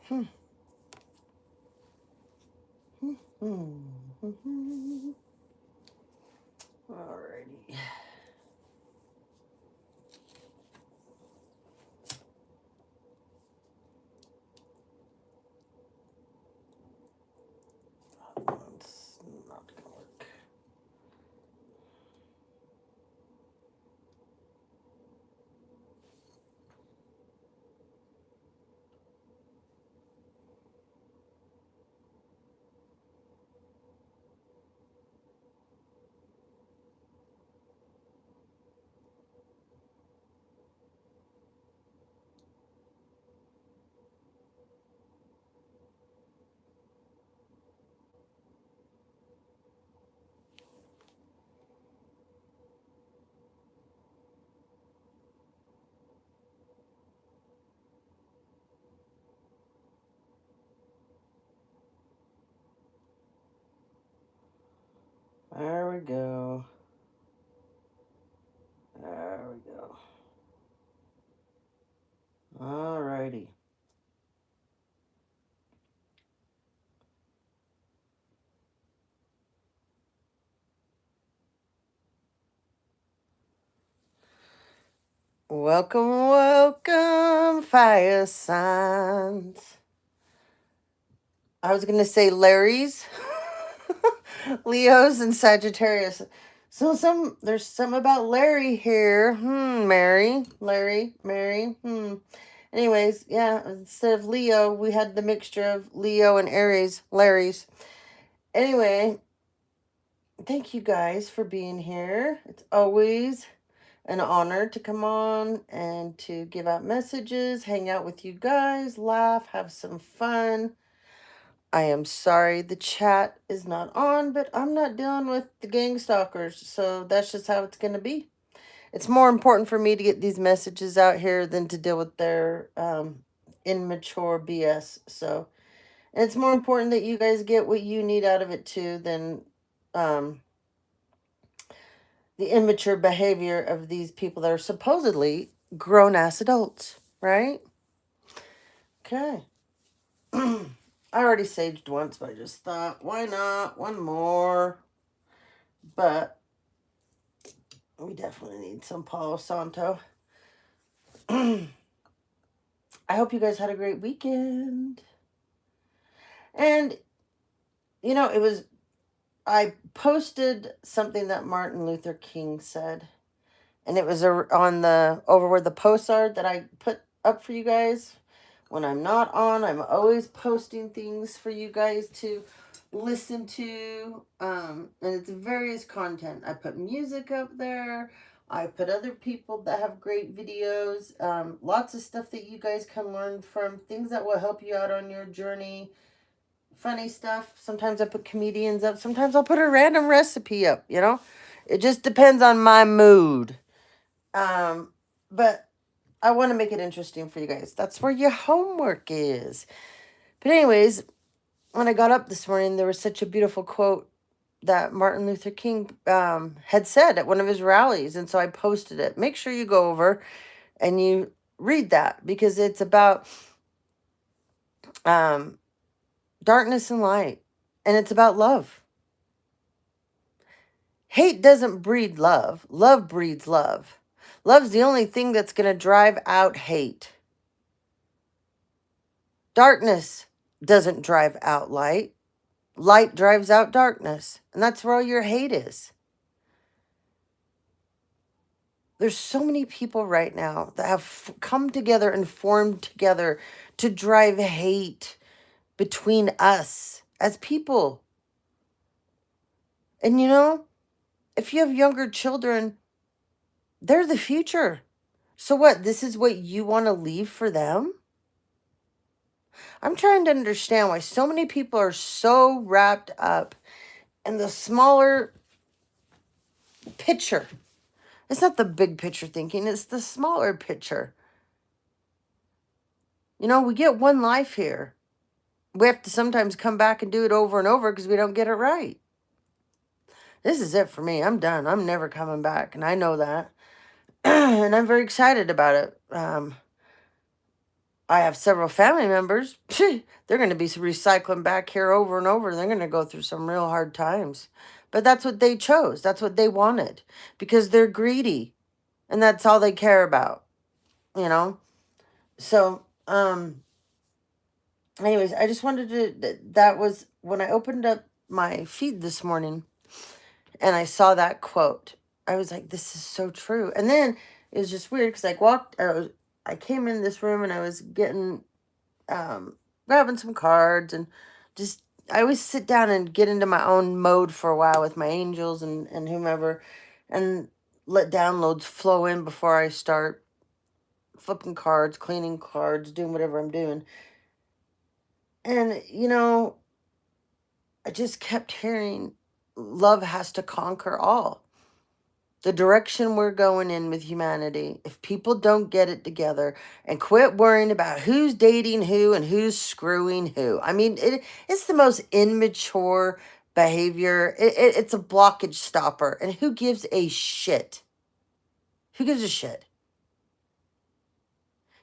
Hmm. Alrighty. It's not gonna work. There we go. There we go. Alrighty. Welcome, welcome, fire signs. I was gonna say Larry's, Leos, and Sagittarius. So there's some about Larry here. Mary, Larry, Mary. Anyways, yeah, instead of Leo, we had the mixture of Leo and Aries, Larry's. Anyway, thank you guys for being here. It's always an honor to come on and to give out messages, hang out with you guys, laugh, have some fun. I am sorry the chat is not on, but I'm not dealing with the gang stalkers, so that's just how it's going to be. It's more important for me to get these messages out here than to deal with their immature BS. So, and it's more important that you guys get what you need out of it too than um, the immature behavior of these people that are supposedly grown ass adults, right? Okay. I already saged once, but I just thought, why not? One more. But we definitely need some Palo Santo. I hope you guys had a great weekend. And, I posted something that Martin Luther King said. And it was on over where the posts are that I put up for you guys. When I'm not on, I'm always posting things for you guys to listen to. And it's various content. I put music up there. I put other people that have great videos. Lots of stuff that you guys can learn from. Things that will help you out on your journey. Funny stuff. Sometimes I put comedians up. Sometimes I'll put a random recipe up, It just depends on my mood. But I want to make it interesting for you guys. That's where your homework is. But anyways, when I got up this morning, there was such a beautiful quote that Martin Luther King had said at one of his rallies. And so I posted it. Make sure you go over and you read that because it's about darkness and light. And it's about love. Hate doesn't breed love. Love breeds love. Love's the only thing that's going to drive out hate. Darkness doesn't drive out light. Light drives out darkness. And that's where all your hate is. There's so many people right now that have come together and formed together to drive hate between us as people. And if you have younger children, they're the future. So what? This is what you want to leave for them? I'm trying to understand why so many people are so wrapped up in the smaller picture. It's not the big picture thinking, it's the smaller picture. We get one life here. We have to sometimes come back and do it over and over because we don't get it right. This is it for me. I'm done. I'm never coming back, and I know that. And I'm very excited about it. I have several family members. They're going to be recycling back here over and over. They're going to go through some real hard times. But that's what they chose. That's what they wanted because they're greedy and that's all they care about, you know? So, anyways, I just wanted to, that was when I opened up my feed this morning and I saw that quote. I was like, this is so true. And then it was just weird because I came in this room and I was getting grabbing some cards and just I always sit down and get into my own mode for a while with my angels and whomever and let downloads flow in before I start flipping cards, cleaning cards, doing whatever I'm doing. And I just kept hearing love has to conquer all. The direction we're going in with humanity, if people don't get it together and quit worrying about who's dating who and who's screwing who. I mean, it's the most immature behavior. It's a blockage stopper. And who gives a shit? Who gives a shit?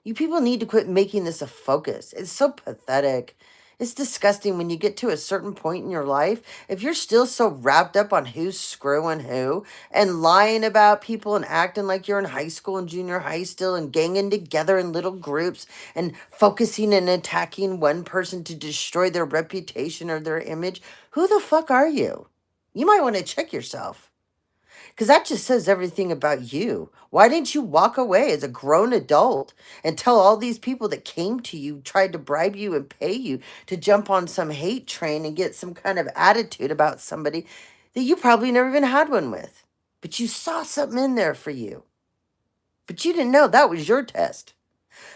You people need to quit making this a focus. It's so pathetic. It's disgusting when you get to a certain point in your life. If you're still so wrapped up on who's screwing who and lying about people and acting like you're in high school and junior high still and ganging together in little groups and focusing and attacking one person to destroy their reputation or their image, who the fuck are you? You might want to check yourself. Because that just says everything about you. Why didn't you walk away as a grown adult and tell all these people that came to you, tried to bribe you and pay you to jump on some hate train and get some kind of attitude about somebody that you probably never even had one with? But you saw something in there for you. But you didn't know that was your test.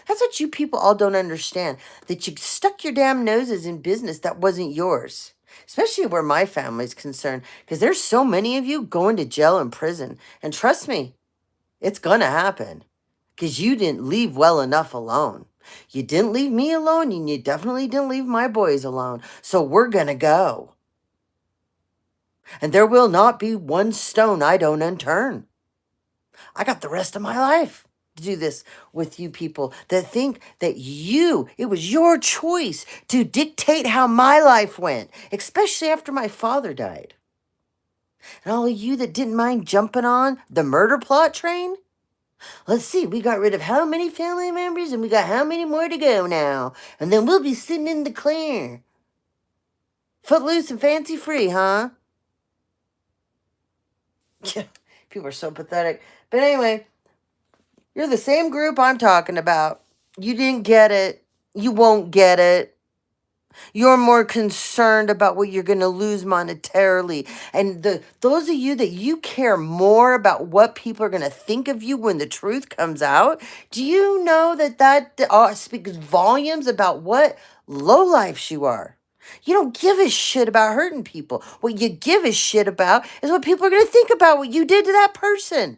That's what you people all don't understand. That you stuck your damn noses in business that wasn't yours. Especially where my family's concerned. Because there's so many of you going to jail and prison. And trust me, it's gonna happen. Because you didn't leave well enough alone. You didn't leave me alone, and you definitely didn't leave my boys alone. So we're gonna go. And there will not be one stone I don't unturn. I got the rest of my life to do this with you people that think that it was your choice to dictate how my life went, especially after my father died. And all of you that didn't mind jumping on the murder plot train, let's see, we got rid of how many family members and we got how many more to go now. And then we'll be sitting in the clear. Footloose and fancy free, huh? People are so pathetic. But anyway, you're the same group I'm talking about. You didn't get it. You won't get it. You're more concerned about what you're going to lose monetarily. And those of you that you care more about what people are going to think of you when the truth comes out, do you know that speaks volumes about what lowlifes you are? You don't give a shit about hurting people. What you give a shit about is what people are going to think about what you did to that person.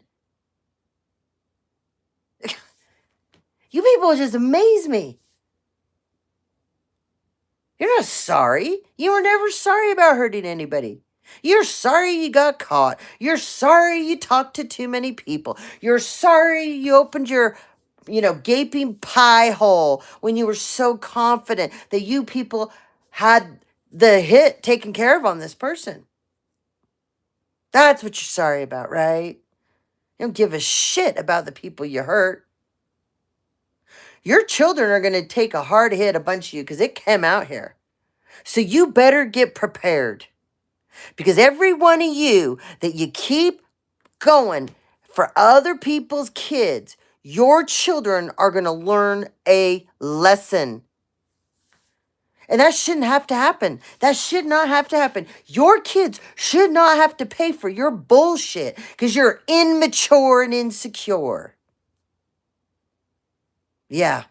You people just amaze me. You're not sorry. You were never sorry about hurting anybody. You're sorry you got caught. You're sorry you talked to too many people. You're sorry you opened your, gaping pie hole when you were so confident that you people had the hit taken care of on this person. That's what you're sorry about, right? You don't give a shit about the people you hurt. Your children are going to take a hard hit, a bunch of you, because it came out here. So you better get prepared. Because every one of you that you keep going for other people's kids, your children are going to learn a lesson. And that shouldn't have to happen. That should not have to happen. Your kids should not have to pay for your bullshit because you're immature and insecure. Yeah.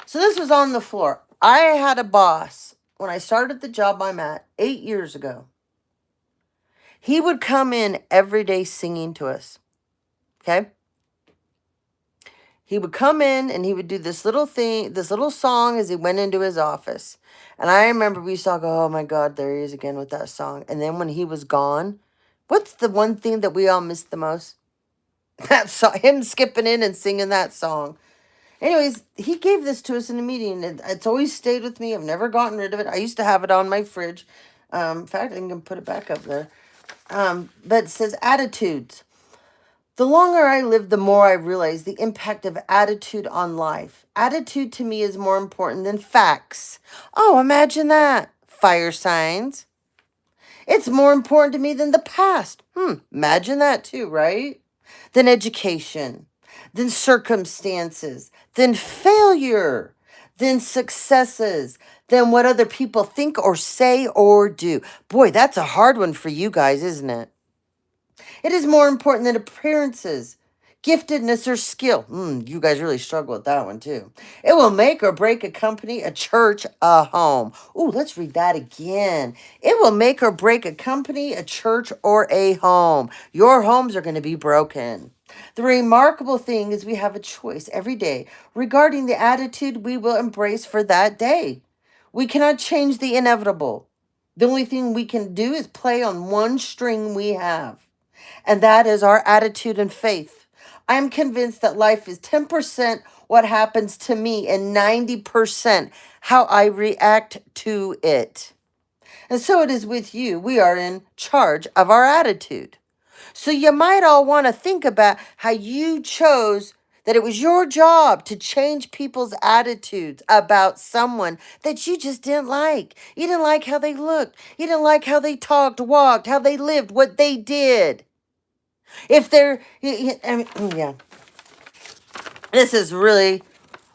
So this was on the floor. I had a boss when I started the job I'm at 8 years ago. He would come in every day singing to us. Okay? He would come in and he would do this little thing, this little song as he went into his office. And I remember we used to all go, oh my God, there he is again with that song. And then when he was gone, what's the one thing that we all missed the most? That song, him skipping in and singing that song. Anyways, he gave this to us in a meeting. It's always stayed with me. I've never gotten rid of it. I used to have it on my fridge. In fact, I'm going to put it back up there. But it says attitudes. The longer I live, the more I realize the impact of attitude on life. Attitude to me is more important than facts. Oh, imagine that. Fire signs. It's more important to me than the past. Imagine that too, right? Than education, than circumstances, than failure, than successes, than what other people think or say or do. Boy, that's a hard one for you guys, isn't it? It is more important than appearances, giftedness, or skill. You guys really struggle with that one too. It will make or break a company, a church, a home. Ooh, let's read that again. It will make or break a company, a church, or a home. Your homes are going to be broken. The remarkable thing is we have a choice every day regarding the attitude we will embrace for that day. We cannot change the inevitable. The only thing we can do is play on one string we have, and that is our attitude and faith. I am convinced that life is 10% what happens to me and 90% how I react to it. And so it is with you. We are in charge of our attitude. So you might all want to think about how you chose that it was your job to change people's attitudes about someone that you just didn't like. You didn't like how they looked. You didn't like how they talked, walked, how they lived, what they did. If they're, I mean, yeah, this is really,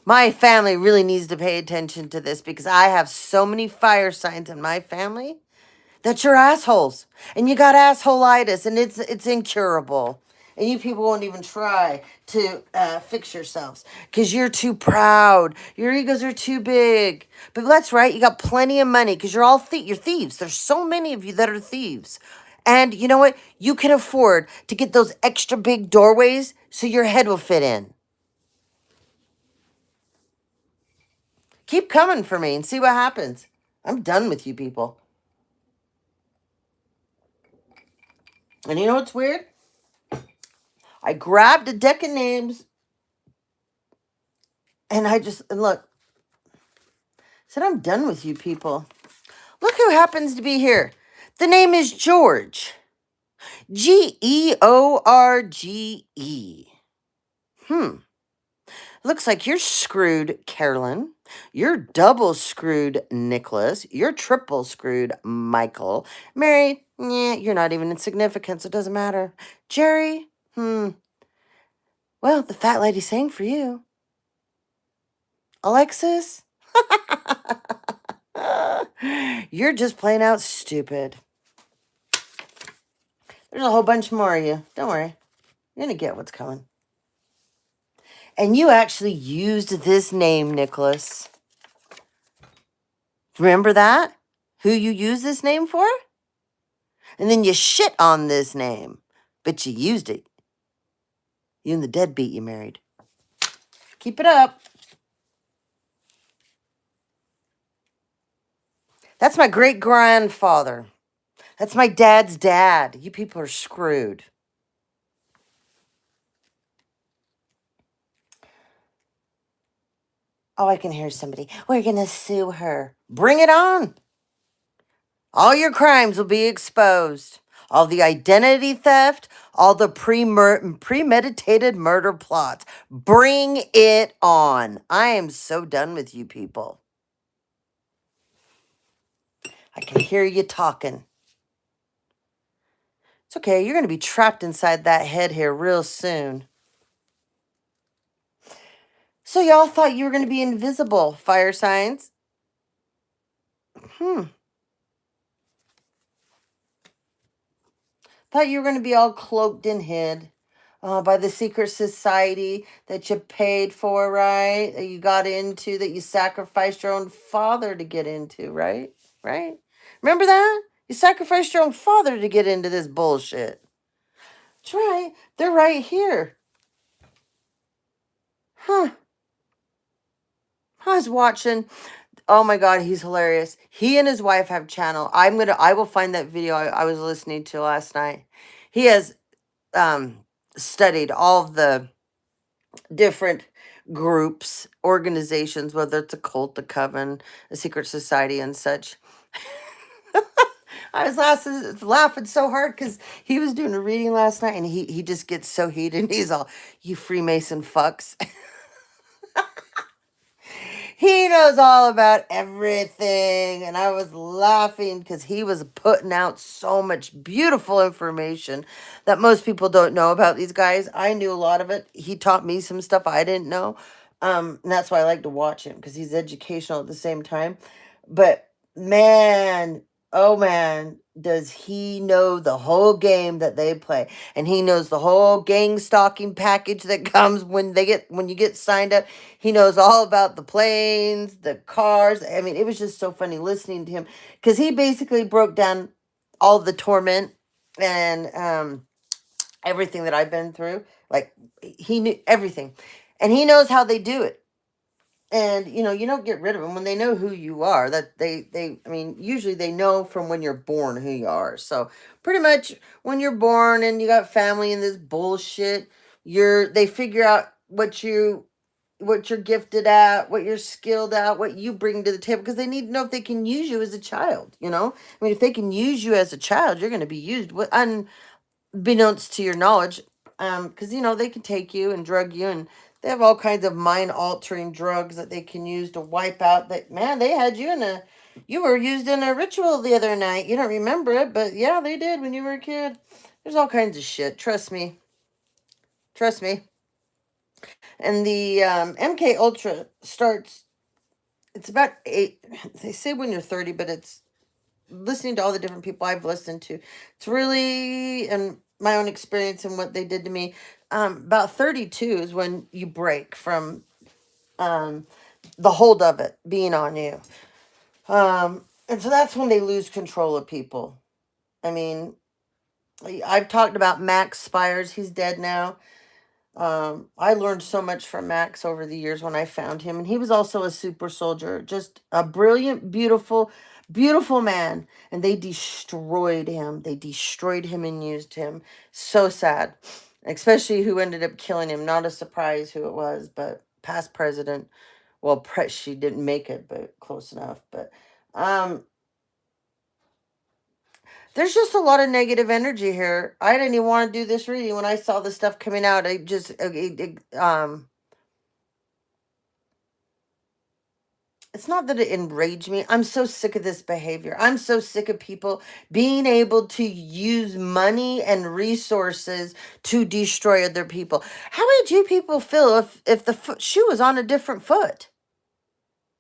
my family really needs to pay attention to this because I have so many fire signs in my family that you're assholes and you got assholeitis and it's incurable. And you people won't even try to fix yourselves because you're too proud. Your egos are too big. But that's right. You got plenty of money because you're all you're thieves. There's so many of you that are thieves. And you know what? You can afford to get those extra big doorways so your head will fit in. Keep coming for me and see what happens. I'm done with you people. And you know what's weird? I grabbed a deck of names and look, said, I'm done with you people. Look who happens to be here. The name is George. George. Looks like you're screwed, Carolyn. You're double screwed, Nicholas. You're triple screwed, Michael. Mary, you're not even insignificant, so it doesn't matter. Jerry, well, the fat lady sang for you. Alexis, you're just plain out stupid. There's a whole bunch more of you. Don't worry. You're going to get what's coming. And you actually used this name, Nicholas. Remember that? Who you used this name for? And then you shit on this name. But you used it. You and the deadbeat you married. Keep it up. That's my great-grandfather. That's my dad's dad. You people are screwed. Oh, I can hear somebody. We're going to sue her. Bring it on. All your crimes will be exposed. All the identity theft, all the premeditated murder plots. Bring it on. I am so done with you people. I can hear you talking. It's okay. You're going to be trapped inside that head here real soon. So y'all thought you were going to be invisible, fire signs? Thought you were going to be all cloaked and hid by the secret society that you paid for, right? That you got into, that you sacrificed your own father to get into, right? Right? Remember that? You sacrificed your own father to get into this bullshit. That's right. They're right here. I was watching. Oh my God, he's hilarious. He and his wife have channel. I will find that video I was listening to last night. He has studied all of the different groups, organizations, whether it's a cult, a coven, a secret society, and such. I was laughing so hard because he was doing a reading last night and he just gets so heated and he's all, you Freemason fucks. He knows all about everything. And I was laughing because he was putting out so much beautiful information that most people don't know about these guys. I knew a lot of it. He taught me some stuff I didn't know. And that's why I like to watch him because he's educational at the same time. But man, oh man, does he know the whole game that they play. And he knows the whole gang stalking package that comes when you get signed up. He knows all about the planes, the cars. I mean, it was just so funny listening to him because he basically broke down all the torment and everything that I've been through. Like he knew everything, and he knows how they do it. And you don't get rid of them when they know who you are. That I mean, usually they know from when you're born who you are. So pretty much when you're born and you got family and this bullshit, they figure out what you're gifted at, what you're skilled at, what you bring to the table, because they need to know if they can use you as a child. I mean, if they can use you as a child, you're going to be used unbeknownst to your knowledge, because they can take you and drug you, and they have all kinds of mind altering drugs that they can use to wipe out that. Man, they had you were used in a ritual the other night. You don't remember it, but yeah, they did when you were a kid. There's all kinds of shit. Trust me. And the MK Ultra starts. It's about 8. They say when you're 30, but it's listening to all the different people I've listened to. It's really, and my own experience and what they did to me. About 32 is when you break from the hold of it being on you. And so that's when they lose control of people. I mean, I've talked about Max Spires. He's dead now. I learned so much from Max over the years when I found him, and he was also a super soldier, just a brilliant, beautiful, beautiful man. And they destroyed him. They destroyed him and used him. So sad, especially who ended up killing him. Not a surprise who it was, but past president. Well, she didn't make it, but close enough. But um, there's just a lot of negative energy here. I didn't even want to do this reading when I saw the stuff coming out. I just it's not that it enraged me. I'm so sick of this behavior. I'm so sick of people being able to use money and resources to destroy other people. How would you people feel if the shoe was on a different foot?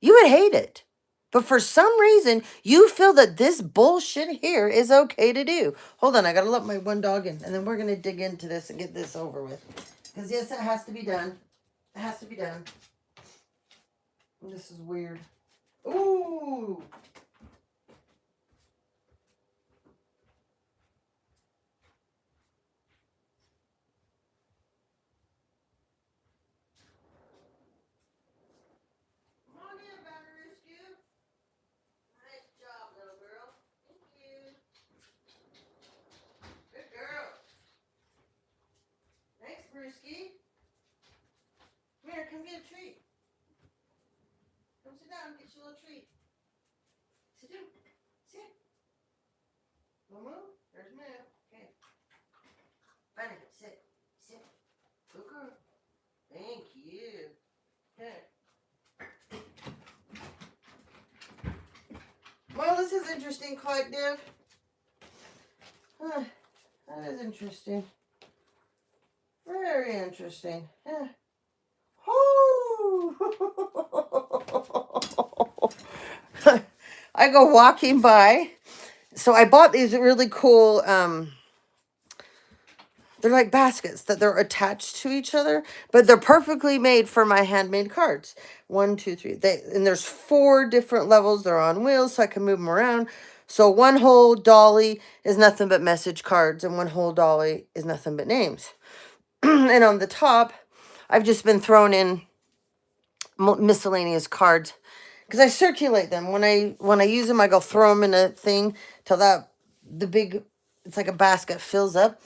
You would hate it. But for some reason, you feel that this bullshit here is okay to do. Hold on, I gotta let my one dog in, and then we're gonna dig into this and get this over with. Because yes, it has to be done. It has to be done. This is weird. Ooh! Come on in, Batteriscu. Nice job, little girl. Thank you. Good girl. Thanks, Brewski. Come here, come get a treat. Come sit down, get you a little treat. Sit down. Sit. Don't move. There's Moo. Okay. Bunny, sit. Sit. Good girl. Thank you. Okay. Well, this is interesting, collective. That is interesting. Very interesting. Yeah. I go walking by. So I bought these really cool, they're like baskets that they're attached to each other, but they're perfectly made for my handmade cards. 1, 2, 3. And there's 4 different levels. They're on wheels, so I can move them around. So one whole dolly is nothing but message cards, and one whole dolly is nothing but names. And on the top, I've just been throwing in miscellaneous cards because I circulate them. When I use them, I go throw them in a thing till it's like a basket fills up.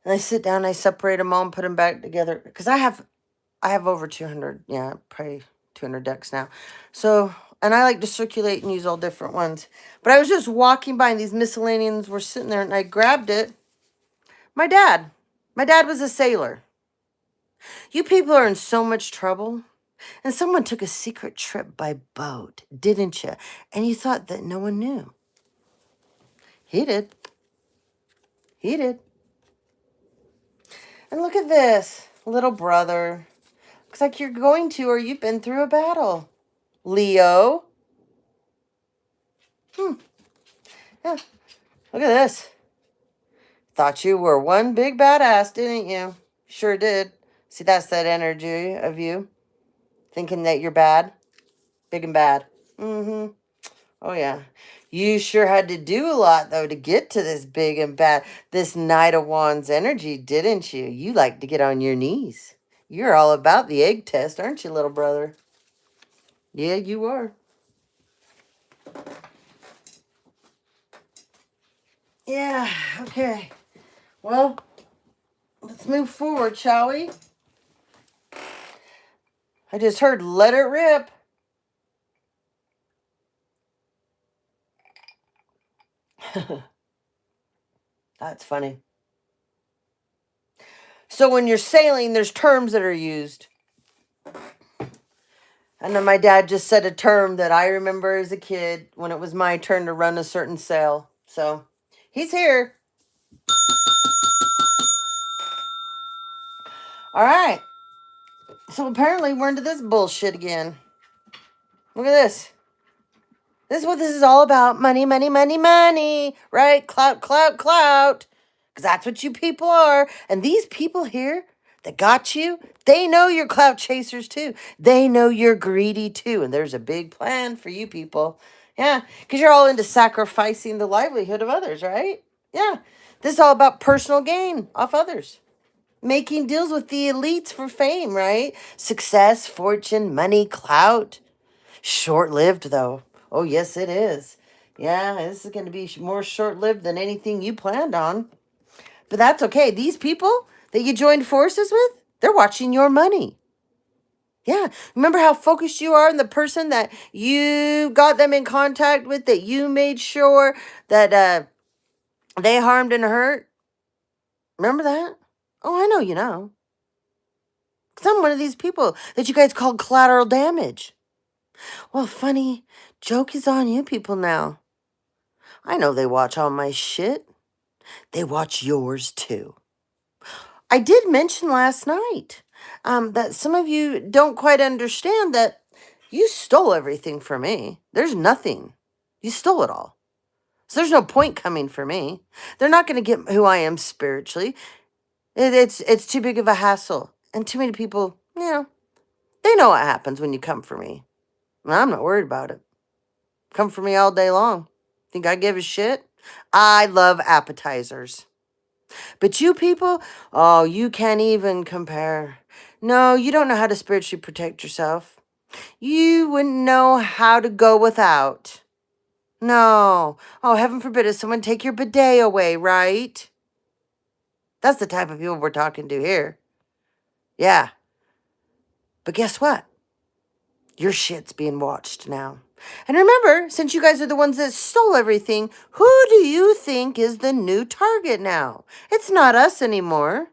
And I sit down, I separate them all and put them back together. Because I have I have over 200, yeah, probably 200 decks now. So, and I like to circulate and use all different ones. But I was just walking by and these miscellaneous were sitting there and I grabbed it. My dad. My dad was a sailor. You people are in so much trouble. And someone took a secret trip by boat, didn't you? And you thought that no one knew. He did. He did. And look at this, little brother. Looks like you're going to or you've been through a battle. Leo. Yeah, look at this. Thought you were one big badass, didn't you? Sure did. See, that's that energy of you. Thinking that you're bad. Big and bad. Mm-hmm. Oh, yeah. You sure had to do a lot, though, to get to this big and bad, this Knight of Wands energy, didn't you? You like to get on your knees. You're all about the egg test, aren't you, little brother? Yeah, you are. Yeah, okay. Well, let's move forward, shall we? I just heard let it rip. That's funny. So when you're sailing, there's terms that are used. And then my dad just said a term that I remember as a kid when it was my turn to run a certain sail. So he's here. All right. So apparently we're into this bullshit again. Look at this. This is what this is all about. Money, money, money, money. Right? Clout, clout, clout. Because that's what you people are. And these people here that got you, they know you're clout chasers too. They know you're greedy too. And there's a big plan for you people. Yeah. Because you're all into sacrificing the livelihood of others, right? Yeah. This is all about personal gain off others. Making deals with the elites for fame, right? Success, fortune, money, clout. Short-lived, though. Oh, yes, it is. Yeah, this is going to be more short-lived than anything you planned on. But that's okay. These people that you joined forces with, they're watching your money. Yeah. Remember how focused you are on the person that you got them in contact with, that you made sure that they harmed and hurt? Remember that? Oh, I know you know. 'Cause I'm one of these people that you guys call collateral damage. Well, funny joke is on you people now. I know they watch all my shit. They watch yours too. I did mention last night that some of you don't quite understand that you stole everything from me. There's nothing. You stole it all. So there's no point coming for me. They're not going to get who I am spiritually. It's too big of a hassle. And too many people, they know what happens when you come for me. And I'm not worried about it. Come for me all day long. Think I give a shit? I love appetizers. But you people, oh, you can't even compare. No, you don't know how to spiritually protect yourself. You wouldn't know how to go without. No. Oh, heaven forbid if someone take your bidet away, right? That's the type of people we're talking to here. Yeah. But guess what? Your shit's being watched now. And remember, since you guys are the ones that stole everything, who do you think is the new target now? It's not us anymore.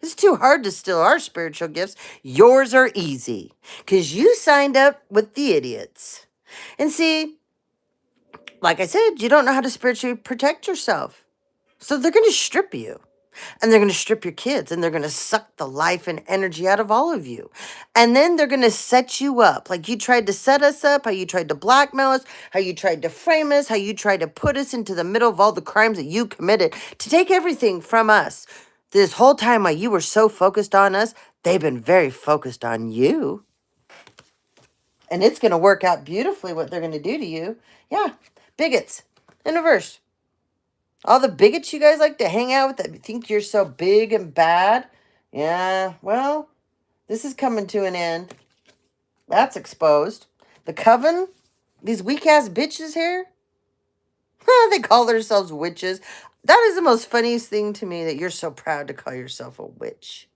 It's too hard to steal our spiritual gifts. Yours are easy, because you signed up with the idiots. And see, like I said, you don't know how to spiritually protect yourself. So they're going to strip you. And they're going to strip your kids, and they're going to suck the life and energy out of all of you. And then they're going to set you up like you tried to set us up, how you tried to blackmail us, how you tried to frame us, how you tried to put us into the middle of all the crimes that you committed to take everything from us. This whole time while you were so focused on us, they've been very focused on you. And it's going to work out beautifully what they're going to do to you. Yeah, bigots in reverse. All the bigots you guys like to hang out with that think you're so big and bad. Yeah, well, this is coming to an end. That's exposed. The coven, these weak-ass bitches here, they call themselves witches. That is the most funniest thing to me, that you're so proud to call yourself a witch.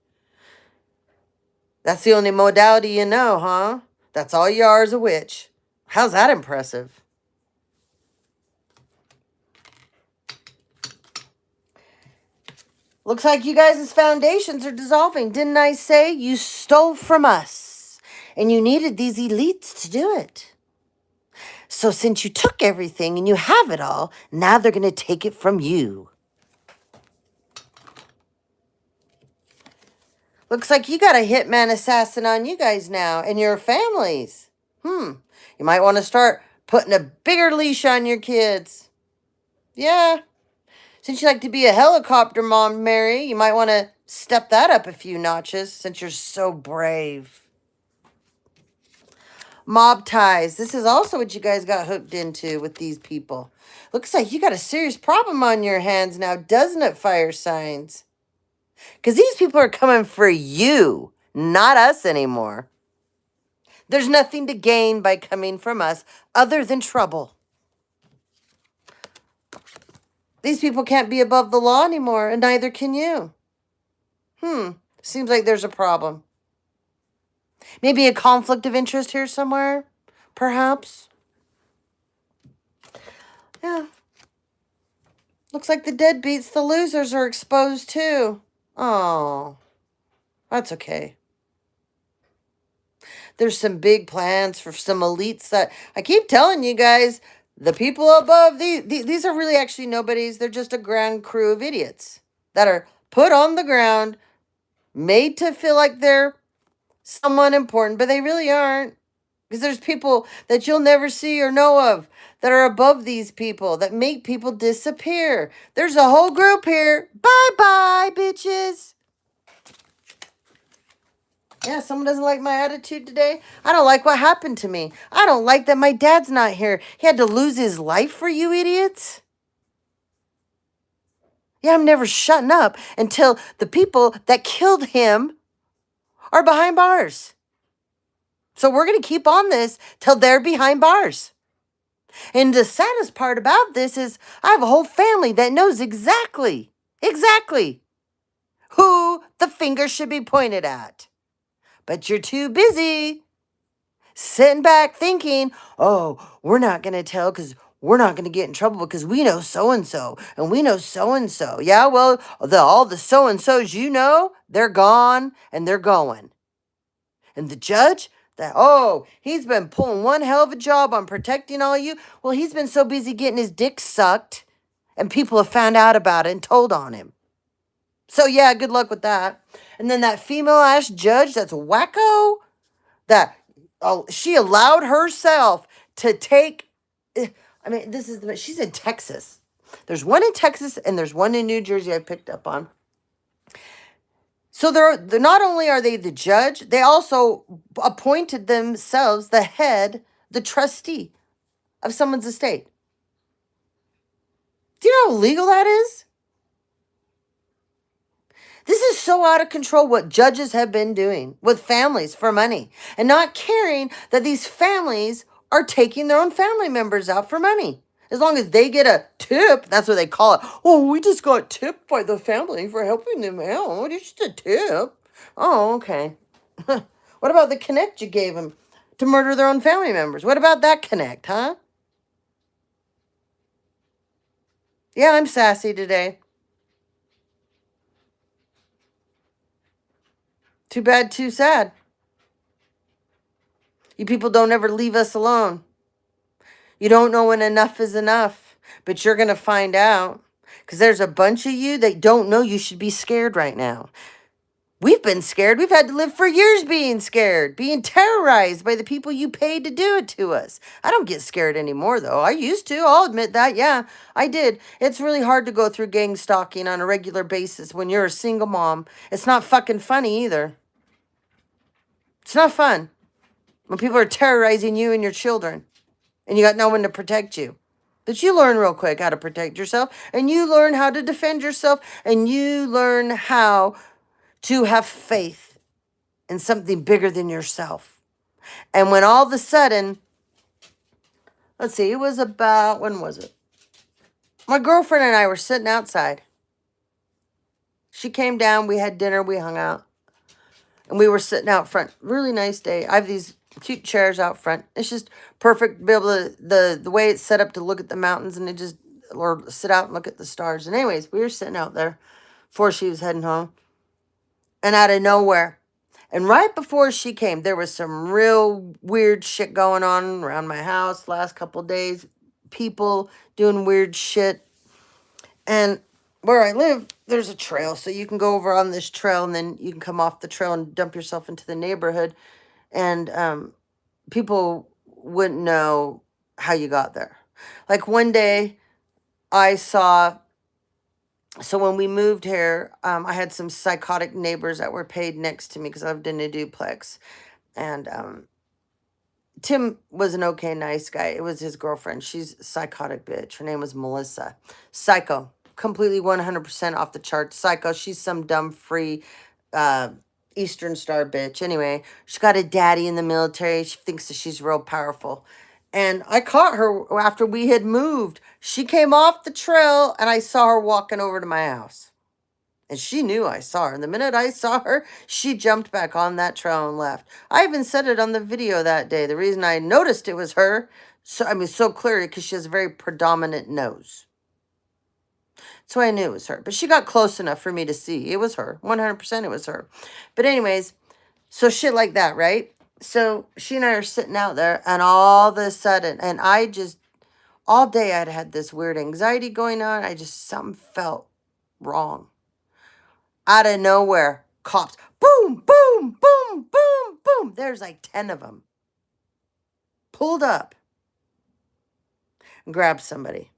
That's the only modality you know, huh? That's all you are is a witch. How's that impressive? Looks like you guys' foundations are dissolving. Didn't I say you stole from us? And you needed these elites to do it. So since you took everything and you have it all, now they're going to take it from you. Looks like you got a hitman assassin on you guys now and your families. You might want to start putting a bigger leash on your kids. Yeah. Since you like to be a helicopter mom, Mary, you might want to step that up a few notches since you're so brave. Mob ties. This is also what you guys got hooked into with these people. Looks like you got a serious problem on your hands now, doesn't it, fire signs? Because these people are coming for you, not us anymore. There's nothing to gain by coming from us other than trouble. These people can't be above the law anymore, and neither can you. Seems like there's a problem. Maybe a conflict of interest here somewhere, perhaps. Yeah. Looks like the deadbeats, the losers, are exposed too. Oh, that's okay. There's some big plans for some elites that I keep telling you guys, the people above, these are really actually nobodies. They're just a ground crew of idiots that are put on the ground, made to feel like they're someone important, but they really aren't. Because there's people that you'll never see or know of that are above these people that make people disappear. There's a whole group here. Bye-bye, bitches. Yeah, someone doesn't like my attitude today. I don't like what happened to me. I don't like that my dad's not here. He had to lose his life for you idiots. Yeah, I'm never shutting up until the people that killed him are behind bars. So we're going to keep on this till they're behind bars. And the saddest part about this is I have a whole family that knows exactly who the finger should be pointed at. But you're too busy sitting back thinking, oh, we're not going to tell because we're not going to get in trouble because we know so-and-so and we know so-and-so. Yeah, well, all the so-and-sos you know, they're gone and they're going. And the judge, he's been pulling one hell of a job on protecting all you. Well, he's been so busy getting his dick sucked and people have found out about it and told on him. So yeah, good luck with that. And then that female-ass judge that's wacko, that she allowed herself to take, she's in Texas. There's one in Texas and there's one in New Jersey I picked up on. So they're not only are they the judge, they also appointed themselves the head, the trustee of someone's estate. Do you know how illegal that is? This is so out of control what judges have been doing with families for money and not caring that these families are taking their own family members out for money. As long as they get a tip, that's what they call it. Oh, we just got tipped by the family for helping them out. It's just a tip. Oh, okay. What about the connect you gave them to murder their own family members? What about that connect, huh? Yeah, I'm sassy today. Too bad, too sad. You people don't ever leave us alone. You don't know when enough is enough, but you're going to find out because there's a bunch of you that don't know you should be scared right now. We've been scared. We've had to live for years being scared, being terrorized by the people you paid to do it to us. I don't get scared anymore, though. I used to. I'll admit that. Yeah, I did. It's really hard to go through gang stalking on a regular basis when you're a single mom. It's not fucking funny either. It's not fun when people are terrorizing you and your children and you got no one to protect you. But you learn real quick how to protect yourself, and you learn how to defend yourself, and you learn how to have faith in something bigger than yourself. And when all of a sudden, let's see, it was about, when was it? My girlfriend and I were sitting outside. She came down, we had dinner, we hung out. And we were sitting out front. Really nice day. I have these cute chairs out front. It's just perfect to be able to, the way it's set up to look at the mountains and it just, or sit out and look at the stars. And anyways, we were sitting out there before she was heading home. And out of nowhere, and right before she came, there was some real weird shit going on around my house last couple of days. People doing weird shit. And where I live, there's a trail. So you can go over on this trail and then you can come off the trail and dump yourself into the neighborhood. And people wouldn't know how you got there. Like one day I saw, so when we moved here, I had some psychotic neighbors that were paid next to me because I lived in a duplex. And Tim was an okay, nice guy. It was his girlfriend. She's a psychotic bitch. Her name was Melissa. Psycho. Completely 100% off the charts. Psycho. She's some dumb, free uh, Eastern Star bitch. Anyway, she got a daddy in the military. She thinks that she's real powerful. And I caught her after we had moved. She came off the trail and I saw her walking over to my house. And she knew I saw her. And the minute I saw her, she jumped back on that trail and left. I even said it on the video that day. The reason I noticed it was her, so clearly, because she has a very predominant nose. So I knew it was her. But she got close enough for me to see. It was her. 100% it was her. But anyways, so shit like that, right? So she and I are sitting out there, and all of a sudden, and I just, all day I'd had this weird anxiety going on. Something felt wrong. Out of nowhere, cops, boom, boom, boom, boom, boom. There's like 10 of them. Pulled up and grabbed somebody.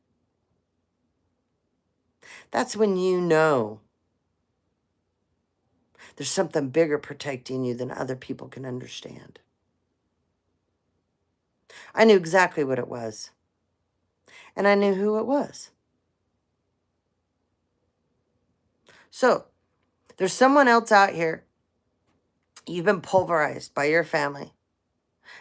That's when you know there's something bigger protecting you than other people can understand. I knew exactly what it was. And I knew who it was. So, there's someone else out here. You've been pulverized by your family.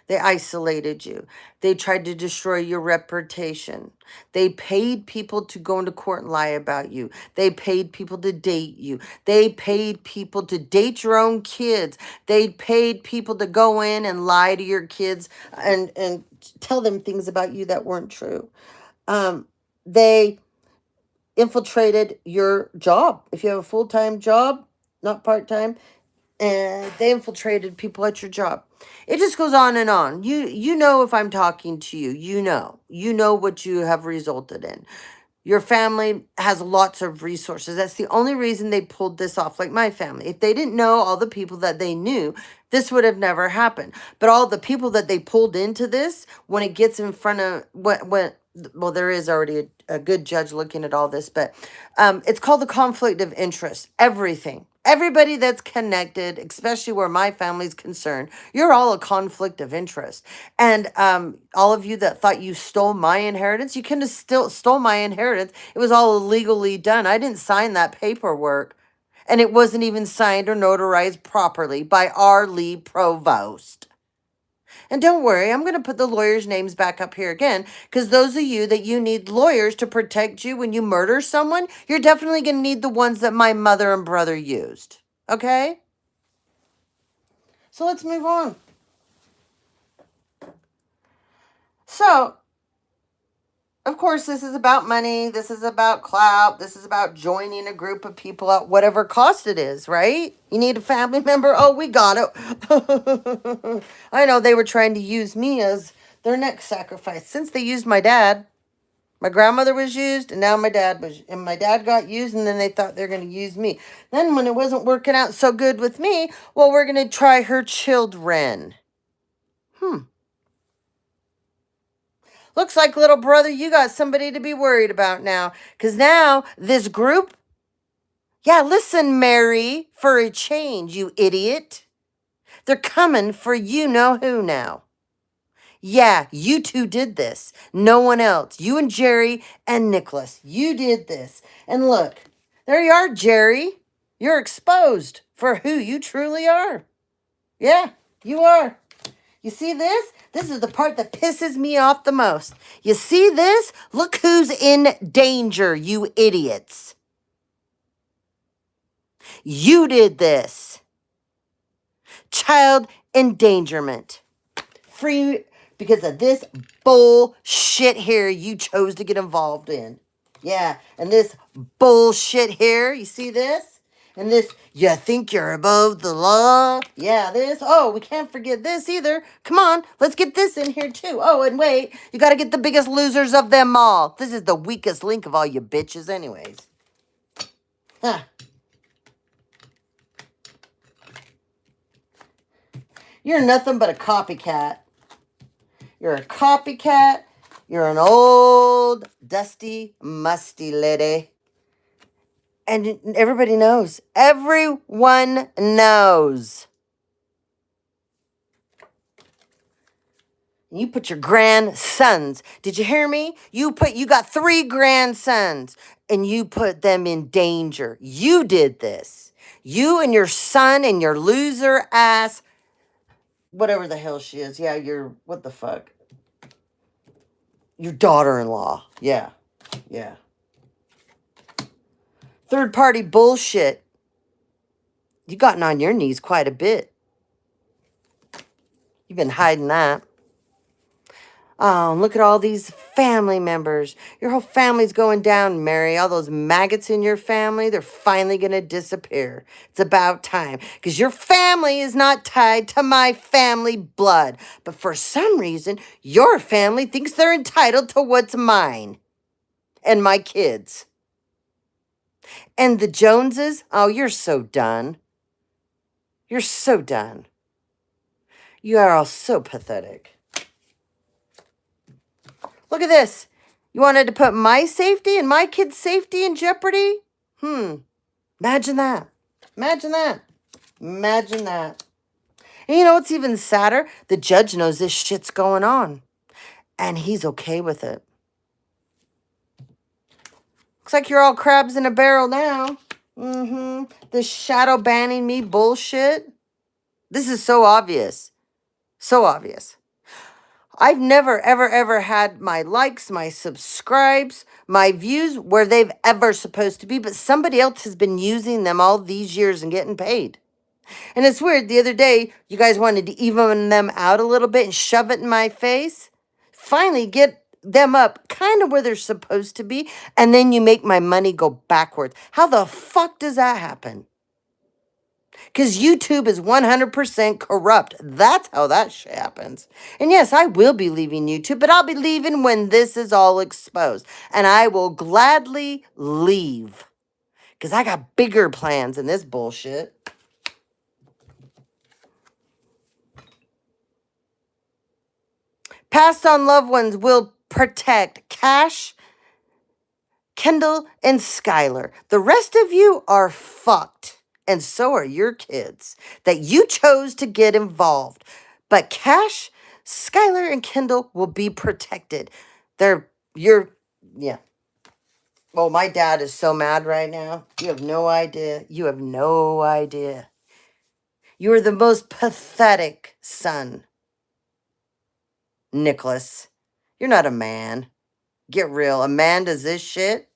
They isolated you. They tried to destroy your reputation. They paid people to go into court and lie about you. They paid people to date you. They paid people to date your own kids. They paid people to go in and lie to your kids and tell them things about you that weren't true. They infiltrated your job. If you have a full-time job, not part-time, and they infiltrated people at your job. It just goes on and on. You know if I'm talking to you, you know what you have resulted in. Your family has lots of resources. That's the only reason they pulled this off, like my family. If they didn't know all the people that they knew, this would have never happened. But all the people that they pulled into this, when it gets in front of, well, there is already a good judge looking at all this, but it's called the conflict of interest. Everything. Everybody that's connected, especially where my family's concerned, you're all a conflict of interest. And all of you that thought you stole my inheritance, you couldn't have still stole my inheritance. It was all illegally done. I didn't sign that paperwork. And it wasn't even signed or notarized properly by our lead provost. And don't worry, I'm going to put the lawyers' names back up here again, because those of you that you need lawyers to protect you when you murder someone, you're definitely going to need the ones that my mother and brother used. Okay? So let's move on. So, of course, this is about money. This is about clout. This is about joining a group of people at whatever cost it is, right? You need a family member? Oh, we got it. I know they were trying to use me as their next sacrifice. Since they used my dad, my grandmother was used, and now my dad was. And my dad got used, and then they thought they were going to use me. Then when it wasn't working out so good with me, well, we're going to try her children. Looks like, little brother, you got somebody to be worried about now. Because now, this group... Yeah, listen, Mary, for a change, you idiot. They're coming for you know who now. Yeah, you two did this. No one else. You and Jerry and Nicholas. You did this. And look, there you are, Jerry. You're exposed for who you truly are. Yeah, you are. You see this? This is the part that pisses me off the most. You see this? Look who's in danger, you idiots. You did this. child endangerment. Free because of this bullshit here you chose to get involved in. Yeah, and this bullshit here, you see this? And this, you think you're above the law? Yeah, this. Oh, we can't forget this either. Come on, let's get this in here too. Oh, and wait, you got to get the biggest losers of them all. This is the weakest link of all you bitches anyways. Huh. You're nothing but a copycat. You're a copycat. You're an old, dusty, musty lady. And everybody knows. Everyone knows. You put your grandsons. Did you hear me? You got 3 grandsons and you put them in danger. You did this. You and your son and your loser ass, whatever the hell she is. Yeah, what the fuck? Your daughter-in-law. Yeah. Yeah. Third party bullshit. You've gotten on your knees quite a bit. You've been hiding that. Oh, look at all these family members. Your whole family's going down, Mary. All those maggots in your family, they're finally going to disappear. It's about time. Because your family is not tied to my family blood. But for some reason, your family thinks they're entitled to what's mine. And my kids. And the Joneses, oh, you're so done. You're so done. You are all so pathetic. Look at this. You wanted to put my safety and my kids' safety in jeopardy? Imagine that. Imagine that. Imagine that. And you know what's even sadder? The judge knows this shit's going on. And he's okay with it. Looks like you're all crabs in a barrel now. This shadow banning me bullshit. This is so obvious. So obvious. I've never, ever, ever had my likes, my subscribes, my views where they've ever supposed to be, but somebody else has been using them all these years and getting paid. And it's weird. The other day, you guys wanted to even them out a little bit and shove it in my face. Finally, get them up kind of where they're supposed to be, and then you make my money go backwards. How the fuck does that happen? Because YouTube is 100% corrupt. That's how that shit happens. And yes, I will be leaving YouTube, but I'll be leaving when this is all exposed. And I will gladly leave. Because I got bigger plans than this bullshit. Passed on loved ones will protect Cash, Kendall, and Skylar. The rest of you are fucked. And so are your kids that you chose to get involved. But Cash, Skylar, and Kendall will be protected. Yeah. Oh, my dad is so mad right now. You have no idea. You have no idea. You are the most pathetic son, Nicholas. You're not a man. Get real. A man does this shit.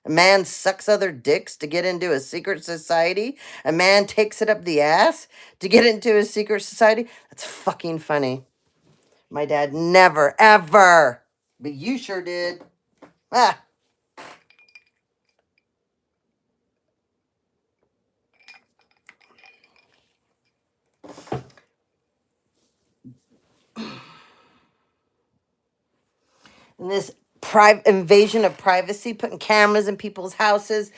A man sucks other dicks to get into a secret society. A man takes it up the ass to get into a secret society. That's fucking funny. My dad never, ever. But you sure did. Ah. And this invasion of privacy, putting cameras in people's houses,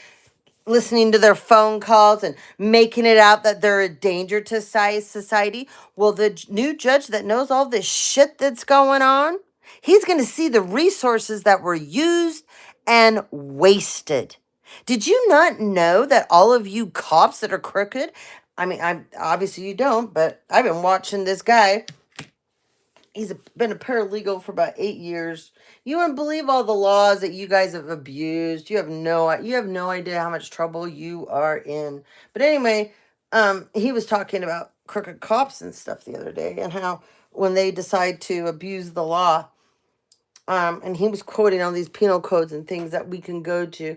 listening to their phone calls and making it out that they're a danger to society. Well, the new judge that knows all this shit that's going on, he's going to see the resources that were used and wasted. Did you not know that all of you cops that are crooked? I mean, obviously you don't, but I've been watching this guy. He's been a paralegal for about 8 years. You wouldn't believe all the laws that you guys have abused. You have no idea how much trouble you are in. But anyway, he was talking about crooked cops and stuff the other day and how when they decide to abuse the law, and he was quoting all these penal codes and things that we can go to.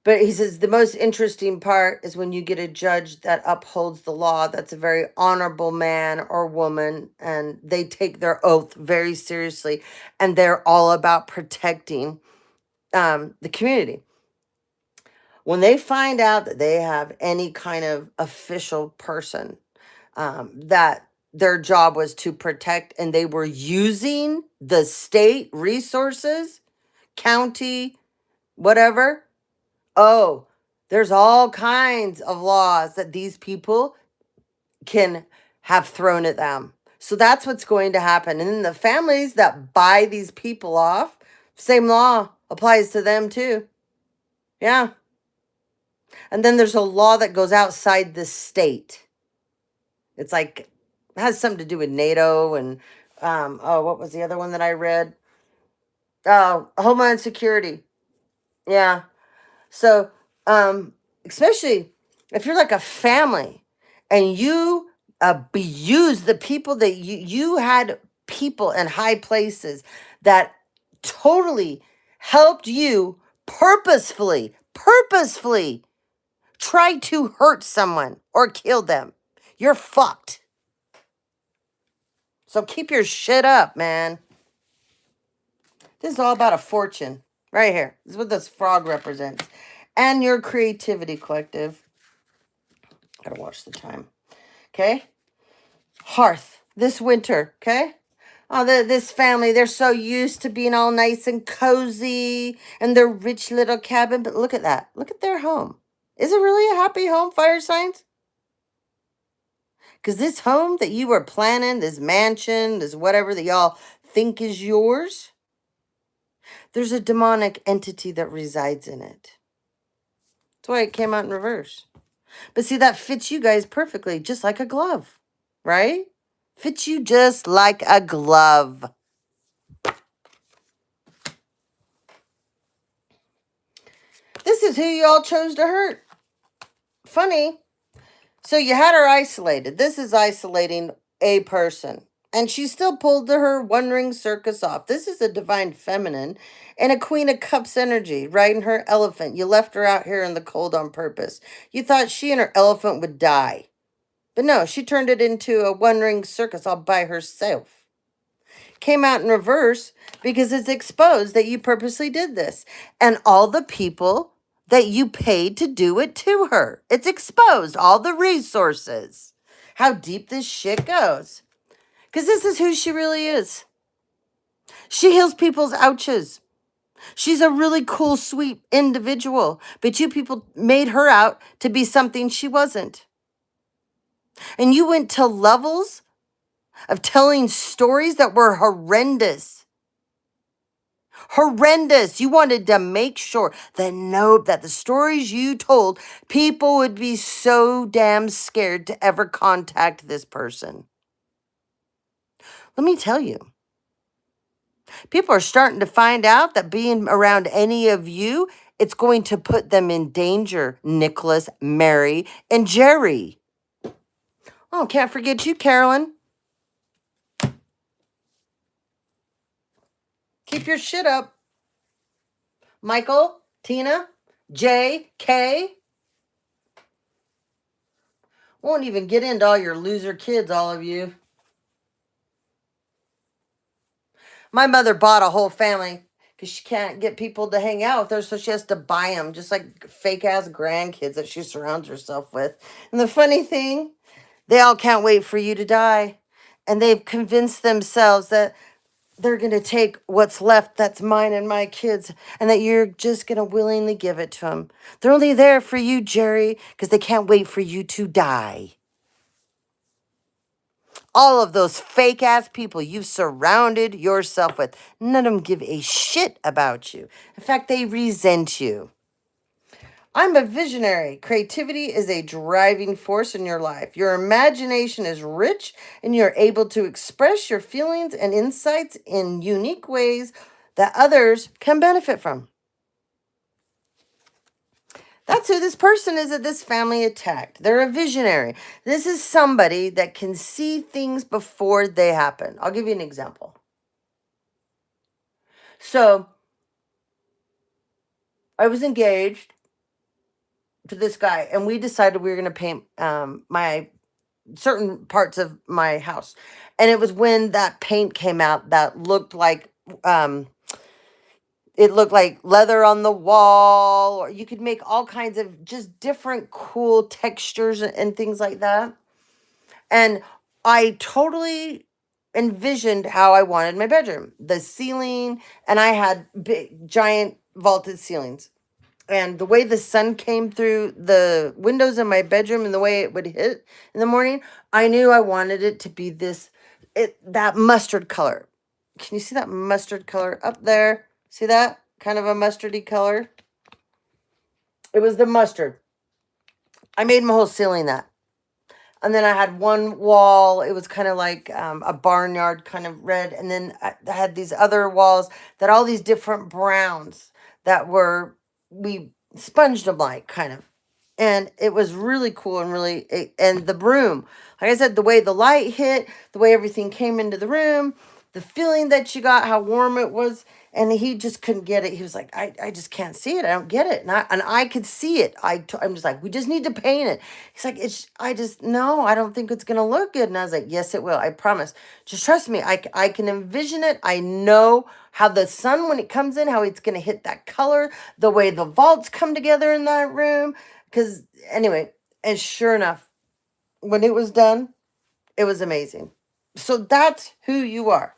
But he says the most interesting part is when you get a judge that upholds the law, that's a very honorable man or woman, and they take their oath very seriously, and they're all about protecting the community. When they find out that they have any kind of official person that their job was to protect, and they were using the state resources, county, whatever, oh, there's all kinds of laws that these people can have thrown at them. So that's what's going to happen. And then the families that buy these people off, same law applies to them too. Yeah. And then there's a law that goes outside the state. It's like, it has something to do with NATO and, oh, what was the other one that I read? Oh, Homeland Security. Yeah. So, especially if you're like a family and you abuse the people that you had people in high places that totally helped you purposefully try to hurt someone or kill them, you're fucked. So keep your shit up, man. This is all about a fortune. Right here. This is what this frog represents. And your creativity, collective. Gotta watch the time. Okay? Hearth. This winter. Okay? Oh, this family, they're so used to being all nice and cozy and their rich little cabin. But look at that. Look at their home. Is it really a happy home, fire signs? Because this home that you were planning, this mansion, this whatever that y'all think is yours, there's a demonic entity that resides in it. That's why it came out in reverse. But see, that fits you guys perfectly, just like a glove, right? Fits you just like a glove. This is who y'all chose to hurt. Funny. So you had her isolated. This is isolating a person. And she still pulled her one-ring circus off. This is a divine feminine and a Queen of Cups energy, riding her elephant. You left her out here in the cold on purpose. You thought she and her elephant would die. But no, she turned it into a one-ring circus all by herself. Came out in reverse because it's exposed that you purposely did this. And all the people that you paid to do it to her. It's exposed, all the resources. How deep this shit goes. Because this is who she really is. She heals people's ouches. She's a really cool, sweet individual. But you people made her out to be something she wasn't. And you went to levels of telling stories that were horrendous. Horrendous. You wanted to make sure that the stories you told, people would be so damn scared to ever contact this person. Let me tell you, people are starting to find out that being around any of you, it's going to put them in danger. Nicholas, Mary, and Jerry. Oh, can't forget you, Carolyn. Keep your shit up. Michael, Tina, Jay, Kay. Won't even get into all your loser kids, all of you. My mother bought a whole family because she can't get people to hang out with her, so she has to buy them, just like fake-ass grandkids that she surrounds herself with. And the funny thing, they all can't wait for you to die. And they've convinced themselves that they're going to take what's left that's mine and my kids, and that you're just going to willingly give it to them. They're only there for you, Jerry, because they can't wait for you to die. All of those fake ass people you've surrounded yourself with, none of them give a shit about you. In fact, they resent you. I'm a visionary. Creativity is a driving force in your life. Your imagination is rich and you're able to express your feelings and insights in unique ways that others can benefit from. That's who this person is that this family attacked. They're a visionary. This is somebody that can see things before they happen. I'll give you an example. So, I was engaged to this guy, and we decided we were going to paint my certain parts of my house. And it was when that paint came out that looked like um it looked like leather on the wall, or you could make all kinds of just different cool textures and things like that. And I totally envisioned how I wanted my bedroom. The ceiling, and I had big giant vaulted ceilings. And the way the sun came through the windows in my bedroom and the way it would hit in the morning, I knew I wanted it to be that mustard color. Can you see that mustard color up there? See that? Kind of a mustardy color. It was the mustard. I made my whole ceiling that. And then I had one wall, it was kind of like a barnyard kind of red. And then I had these other walls that all these different browns that we sponged them like kind of. And it was really cool and and the room, like I said, the way the light hit, the way everything came into the room, the feeling that you got, how warm it was. And he just couldn't get it. He was like, I just can't see it. I don't get it. And I could see it. I'm just like, we just need to paint it. He's like, no, I don't think it's going to look good. And I was like, yes, it will. I promise. Just trust me. I can envision it. I know how the sun, when it comes in, how it's going to hit that color, the way the vaults come together in that room. Because anyway, and sure enough, when it was done, it was amazing. So that's who you are.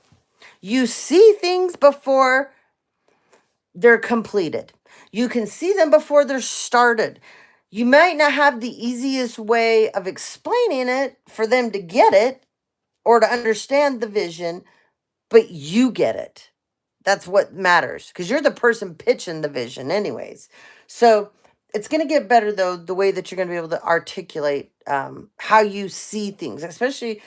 You see things before they're completed. You can see them before they're started. You might not have the easiest way of explaining it for them to get it or to understand the vision, but you get it. That's what matters, because you're the person pitching the vision anyways. So it's going to get better, though, the way that you're going to be able to articulate how you see things, especially